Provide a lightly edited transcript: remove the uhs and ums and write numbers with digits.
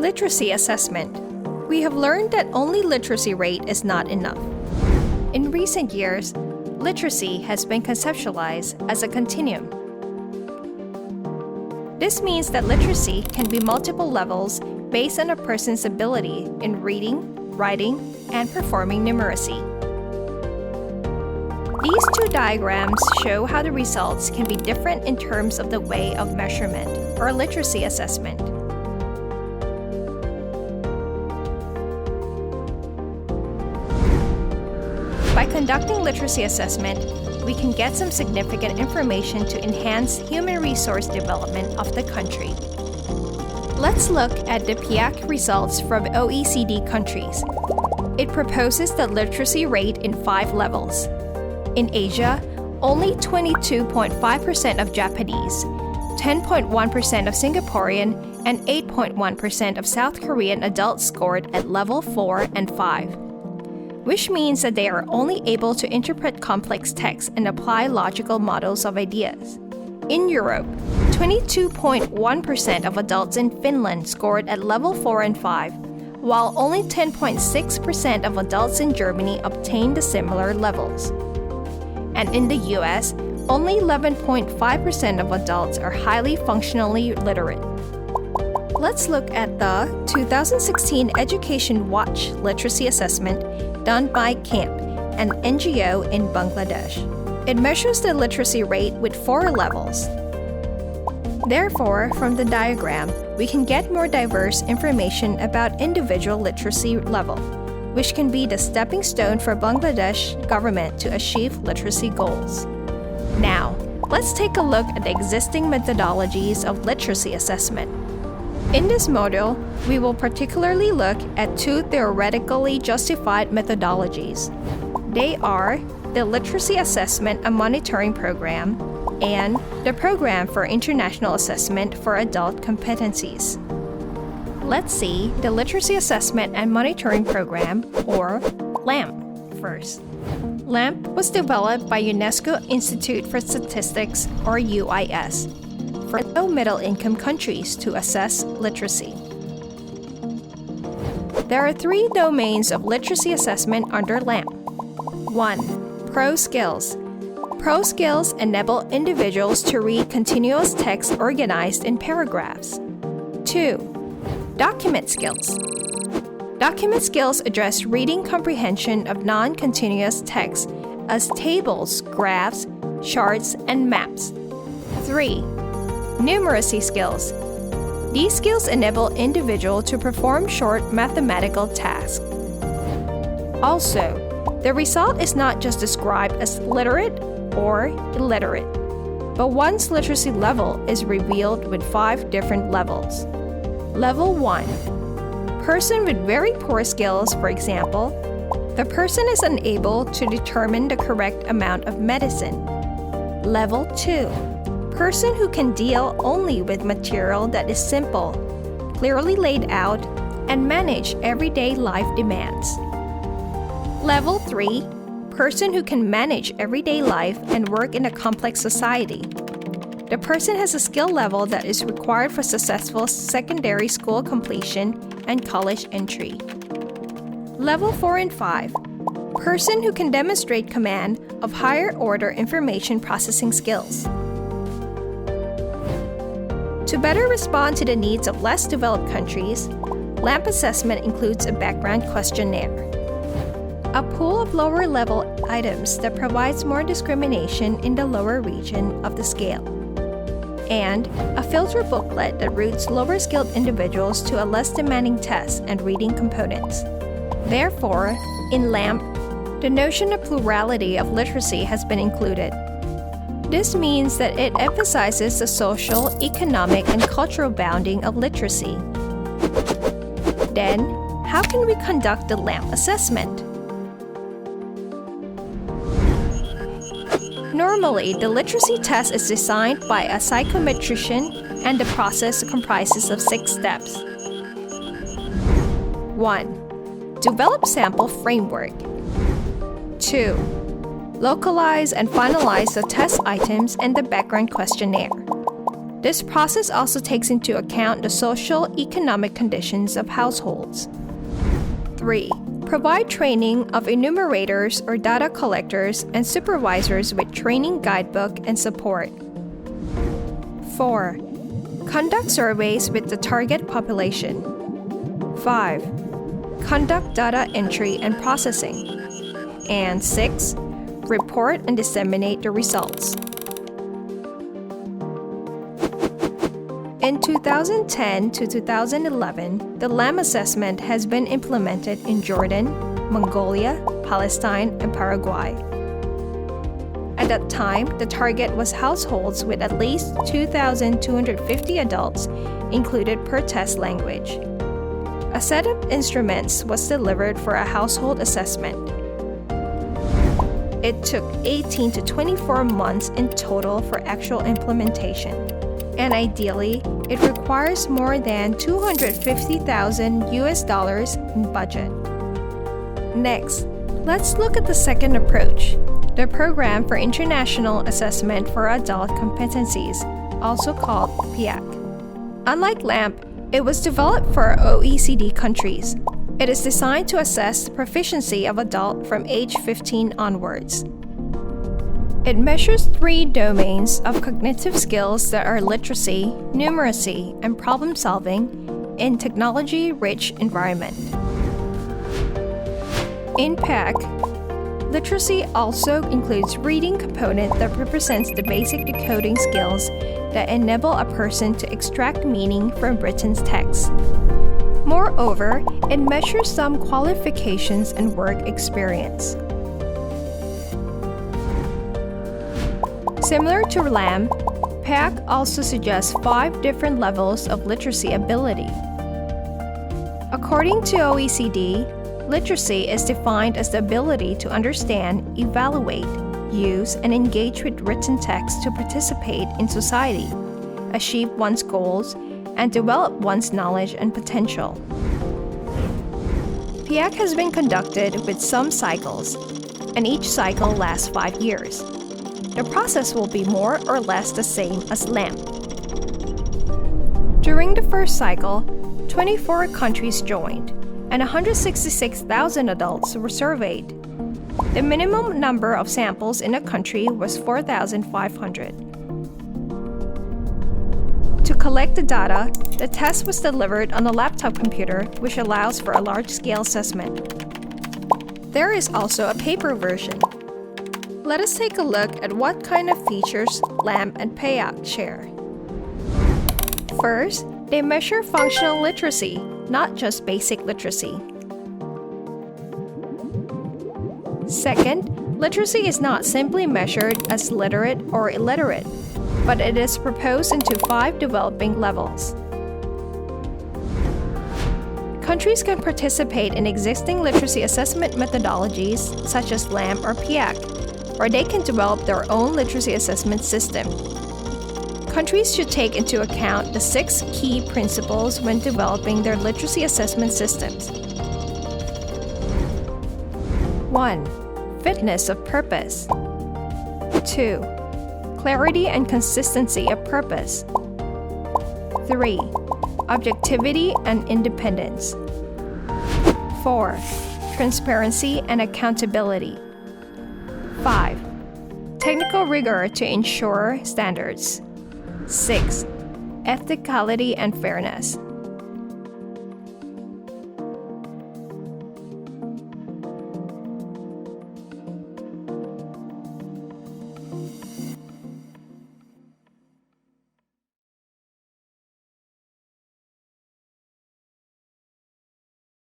Literacy assessment. We have learned that only literacy rate is not enough. In recent years, literacy has been conceptualized as a continuum. This means that literacy can be multiple levels based on a person's ability in reading, writing, and performing numeracy. These two diagrams show how the results can be different in terms of the way of measurement, or literacy assessment. By conducting literacy assessment, we can get some significant information to enhance human resource development of the country. Let's look at the PIAAC results from OECD countries. It proposes the literacy rate in 5 levels. In Asia, only 22.5% of Japanese, 10.1% of Singaporean, and 8.1% of South Korean adults scored at level 4 and 5, which means that they are only able to interpret complex text and apply logical models of ideas. In Europe, 22.1% of adults in Finland scored at level 4 and 5, while only 10.6% of adults in Germany obtained the similar levels. And in the US, only 11.5% of adults are highly functionally literate. Let's look at the 2016 Education Watch Literacy Assessment done by CAMP, an NGO in Bangladesh. It measures the literacy rate with 4 levels. Therefore, from the diagram, we can get more diverse information about individual literacy level, which can be the stepping stone for Bangladesh government to achieve literacy goals. Now, let's take a look at the existing methodologies of literacy assessment. In this module, we will particularly look at 2 theoretically justified methodologies. They are the Literacy Assessment and Monitoring Program and the Program for International Assessment for Adult Competencies. Let's see the Literacy Assessment and Monitoring Program, or LAMP, first. LAMP was developed by UNESCO Institute for Statistics, or UIS, for low-middle-income countries to assess literacy. There are 3 domains of literacy assessment under LAMP. 1. Prose skills. Prose skills enable individuals to read continuous text organized in paragraphs. 2. Document skills. Document skills address reading comprehension of non-continuous text as tables, graphs, charts, and maps. 3. Numeracy skills. These skills enable individuals to perform short mathematical tasks. Also, the result is not just described as literate or illiterate, but one's literacy level is revealed with 5 different levels. Level 1. Person with very poor skills, for example, the person is unable to determine the correct amount of medicine. Level 2. Person who can deal only with material that is simple, clearly laid out, and manage everyday life demands. Level 3. Person who can manage everyday life and work in a complex society. The person has a skill level that is required for successful secondary school completion and college entry. Level 4 and 5. Person who can demonstrate command of higher order information processing skills. To better respond to the needs of less developed countries, LAMP assessment includes a background questionnaire, a pool of lower-level items that provides more discrimination in the lower region of the scale, and a filter booklet that routes lower-skilled individuals to a less demanding test and reading components. Therefore, in LAMP, the notion of plurality of literacy has been included. This means that it emphasizes the social, economic, and cultural bounding of literacy. Then, how can we conduct the LAMP assessment? Normally, the literacy test is designed by a psychometrician, and the process comprises of 6 steps. 1. Develop sample framework. 2. Localize and finalize the test items and the background questionnaire. This process also takes into account the social-economic conditions of households. 3. Provide training of enumerators or data collectors and supervisors with training guidebook and support. 4. Conduct surveys with the target population. 5. Conduct data entry and processing. And 6. Report and disseminate the results. In 2010 to 2011, the LAM assessment has been implemented in Jordan, Mongolia, Palestine, and Paraguay. At that time, the target was households with at least 2,250 adults included per test language. A set of instruments was delivered for a household assessment. It took 18 to 24 months in total for actual implementation. And ideally, it requires more than $250,000 in budget. Next, let's look at the second approach, the Program for International Assessment for Adult Competencies, also called PIAAC. Unlike LAMP, it was developed for OECD countries. It is designed to assess the proficiency of adults from age 15 onwards. It measures 3 domains of cognitive skills that are literacy, numeracy, and problem-solving in technology-rich environment. In PIAAC, literacy also includes reading component that represents the basic decoding skills that enable a person to extract meaning from written text. Moreover, it measures some qualifications and work experience. Similar to LAM, PIAAC also suggests 5 different levels of literacy ability. According to OECD, literacy is defined as the ability to understand, evaluate, use, and engage with written text to participate in society, achieve one's goals, and develop one's knowledge and potential. PIAAC has been conducted with some cycles, and each cycle lasts 5 years. The process will be more or less the same as LAMP. During the first cycle, 24 countries joined, and 166,000 adults were surveyed. The minimum number of samples in a country was 4,500. To collect the data, the test was delivered on a laptop computer, which allows for a large-scale assessment. There is also a paper version. Let us take a look at what kind of features LAMP and PIAAC share. First, they measure functional literacy, not just basic literacy. Second, literacy is not simply measured as literate or illiterate, but it is proposed into 5 developing levels. Countries can participate in existing literacy assessment methodologies such as LAMP or PIAAC, or they can develop their own literacy assessment system. Countries should take into account the 6 key principles when developing their literacy assessment systems. 1. Fitness of purpose. 2. Clarity and consistency of purpose. 3. Objectivity and independence. 4. Transparency and accountability. 5. Technical rigor to ensure standards. 6. Ethicality and fairness.